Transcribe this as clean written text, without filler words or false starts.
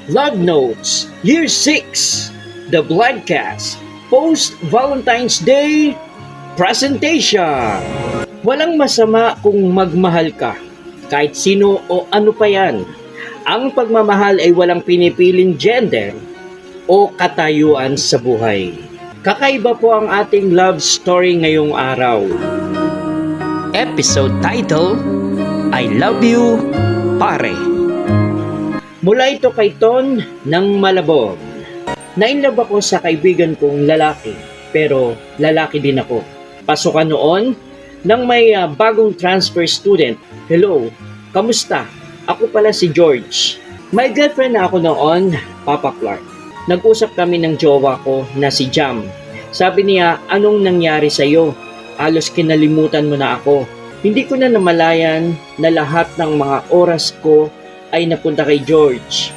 Love Notes, Year 6, The Bloodcast, Post-Valentine's Day Presentation. Walang masama kung magmahal ka, kahit sino o ano pa yan. Ang pagmamahal ay walang pinipiling gender o katayuan sa buhay. Kakaiba po ang ating love story ngayong araw. Episode title, I Love You, Pare. Mula ito kay Ton ng Malabon. Nainlove ako sa kaibigan kong lalaki, pero lalaki din ako. Pasukan noon nang may bagong transfer student. Hello, kamusta? Ako pala si George. May girlfriend na ako noon, Papa Clark. Nag-usap kami ng jowa ko na si Jam. Sabi niya, anong nangyari sa'yo? Halos kinalimutan mo na ako. Hindi ko na namalayan na lahat ng mga oras ko ay napunta kay George.